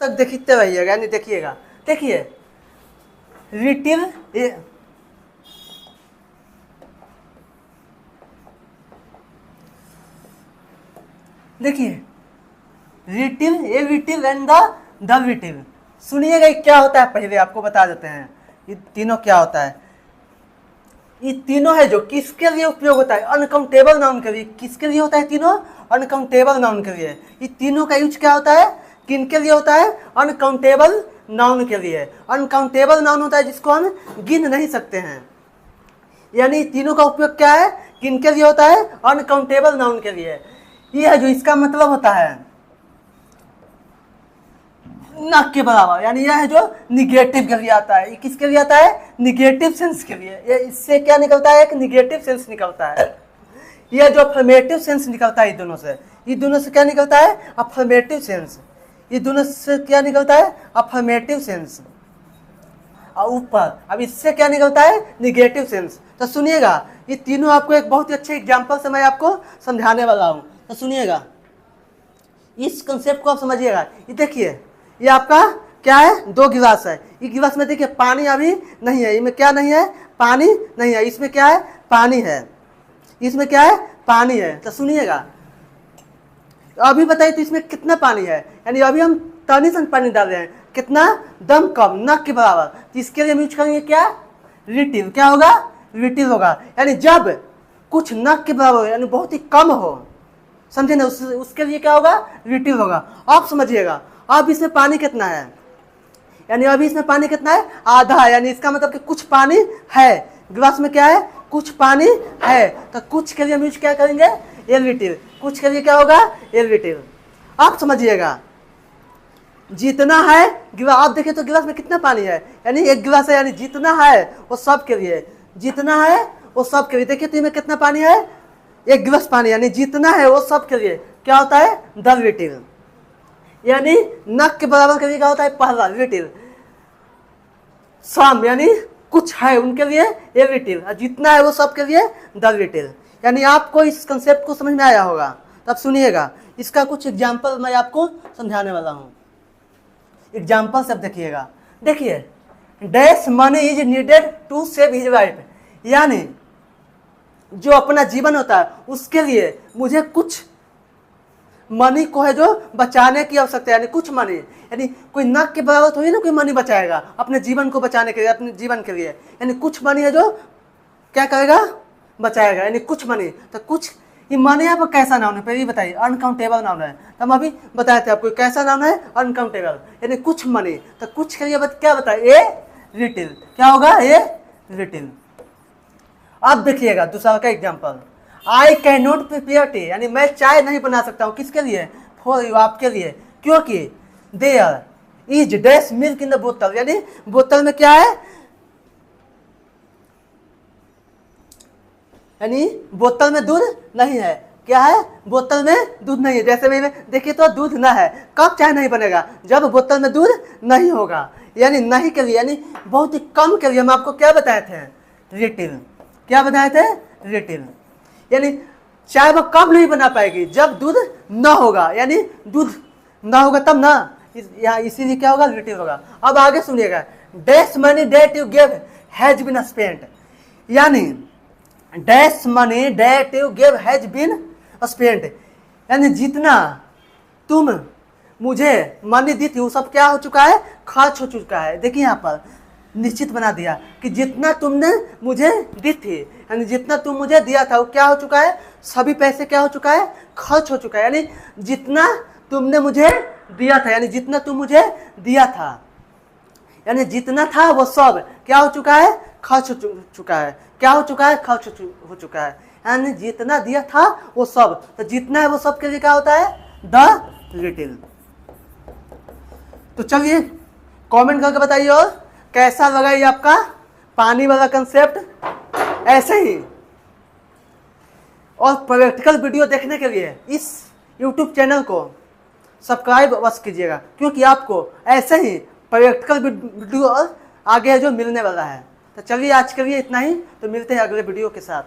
तक देखते रहिएगा, यानी देखिएगा। देखिए रिटिल देखिए रिटिल, ए रिटिल एंड द रिटिल। सुनिएगा ये क्या होता है, पहले आपको बता देते हैं ये तीनों क्या होता है। ये तीनों है जो किसके लिए उपयोग होता है, अनकाउंटेबल नाउन के लिए। किसके लिए होता है तीनों, अनकाउंटेबल नाउन के लिए। ये तीनों का यूज क्या होता है, किनके लिए होता है, अनकाउंटेबल नाउन के लिए। अनकाउंटेबल नाउन होता है जिसको हम गिन नहीं सकते हैं, यानी तीनों का उपयोग क्या है, किनके लिए होता है, अनकाउंटेबल नाउन के लिए। ये है जो इसका मतलब होता है न के बराबर, यानी यह है जो निगेटिव के लिए आता है। ये किसके लिए आता है, निगेटिव सेंस के लिए। ये इससे क्या निकलता है, एक निगेटिव सेंस निकलता है। यह जो अफर्मेटिव सेंस निकलता है ये दोनों से क्या निकलता है, अफर्मेटिव सेंस। ये दोनों से क्या निकलता है, अफर्मेटिव सेंस। और ऊपर अब इससे क्या निकलता है, निगेटिव सेंस। तो सुनिएगा ये तीनों आपको एक बहुत ही अच्छे एग्जाम्पल से मैं आपको समझाने वाला हूँ। तो सुनिएगा, इस कंसेप्ट को आप समझिएगा। ये देखिए ये आपका क्या है, 2 गिलास है। ये गिलास में देखिए पानी अभी नहीं है, इसमें क्या नहीं है, पानी नहीं है। इसमें क्या है, पानी है। इसमें क्या है, पानी है। तो सुनिएगा अभी बताइए तो इसमें कितना पानी है, यानी अभी हम तनी सन पानी डाल रहे हैं, कितना, दम कम, न के बराबर। तो इसके लिए हम यूज करेंगे क्या, रिटिल। क्या होगा, रिटिल होगा। यानी जब कुछ न के बराबर यानी बहुत ही कम हो, समझे ना, उसके लिए क्या होगा, रिटिल होगा। आप समझिएगा अब इसमें पानी कितना है, यानी अभी इसमें पानी कितना है, आधा है। यानी इसका मतलब कि कुछ पानी है, गिलास में क्या है, कुछ पानी है। तो कुछ के लिए हम यूज क्या करेंगे, रिटिल। कुछ के लिए क्या होगा, रिटिल। आप समझिएगा जितना है गिलास, आप देखिए तो गिलास में कितना पानी है, यानी एक गिलास है, यानी जितना है वो सब के लिए, जितना है वो सब के लिए। देखिए तो इसमें कितना पानी है, एक गिलास पानी, यानी जितना है वो सब के लिए क्या होता है, द रिटिल। यानी नक के बराबर के लिए क्या होता है, पहला रिटिल। सम यानी कुछ है उनके लिए ये रिटिल, जितना है वो सब के लिए द रिटिल। यानी आपको इस कंसेप्ट को समझ में आया होगा। तब सुनिएगा इसका कुछ एग्जाम्पल मैं आपको समझाने वाला हूँ। एग्जाम्पल सब देखिएगा। देखिए dash money is needed to save his life, यानी जो अपना जीवन होता है उसके लिए मुझे कुछ मनी को है जो बचाने की आवश्यकता है, यानी कुछ मनी, यानी कोई नक के बराबर थोड़ी ना कोई मनी बचाएगा अपने जीवन को बचाने के लिए, अपने जीवन के लिए। यानी कुछ मनी है जो क्या करेगा, बचाएगा, यानी कुछ मनी। तो कुछ ये मनी आपको कैसा नाउन है, पहले ये बताइए, अनकाउंटेबल नाउन है। तो हम अभी बताए थे आपको कैसा नाउन है, अनकाउंटेबल, यानी कुछ मनी। तो कुछ के लिए क्या बताए, ए रिटिल। क्या होगा, ए रिटिल। अब देखिएगा दूसरा का example, I can not prepare T, यानी मैं चाय नहीं बना सकता हूँ, किसके लिए, फॉर यू, आपके लिए, क्योंकि there is dash milk in the बोतल, यानी बोतल में क्या है, यानी बोतल में दूध नहीं है। क्या है, बोतल में दूध नहीं है। जैसे में देखिए तो दूध ना है, कब चाय नहीं बनेगा, जब बोतल में दूध नहीं होगा। यानी नहीं के लिए, यानी बहुत ही कम के लिए हम आपको क्या बताए थे, रिटिल। क्या बताए थे, रिटिल। यानी चाय वो कब नहीं बना पाएगी, जब दूध ना होगा, यानी दूध ना होगा तब ना, यहाँ इसीलिए क्या होगा, रिटिल होगा। अब आगे सुनिएगा, dash money that you give has been spent, यानी dash money that you give has been spent, यानी जितना तुम मुझे मनी दी थी वो सब क्या हो चुका है, खर्च हो चुका है। देखिए यहाँ पर निश्चित बना दिया कि जितना तुमने मुझे दी थी, यानी जितना तुम मुझे दिया था वो क्या हो चुका है, सभी पैसे क्या हो चुका है, खर्च हो चुका है। यानी जितना तुमने मुझे दिया था, यानी जितना तुम मुझे दिया था, यानी जितना था वो सब क्या हो चुका है, खर्च हो चुका है। क्या हो चुका है, खर्च हो चुका है। यानी जितना दिया था वो सब, तो जितना है वो सब के लिए क्या होता है, द रिटिल। तो चलिए कमेंट करके बताइए और कैसा लगा ये आपका पानी वाला कंसेप्ट। ऐसे ही और प्रैक्टिकल वीडियो देखने के लिए इस YouTube चैनल को सब्सक्राइब अवश्य कीजिएगा, क्योंकि आपको ऐसे ही प्रैक्टिकल वीडियो आगे जो मिलने वाला है। तो चलिए आज के लिए इतना ही, तो मिलते हैं अगले वीडियो के साथ।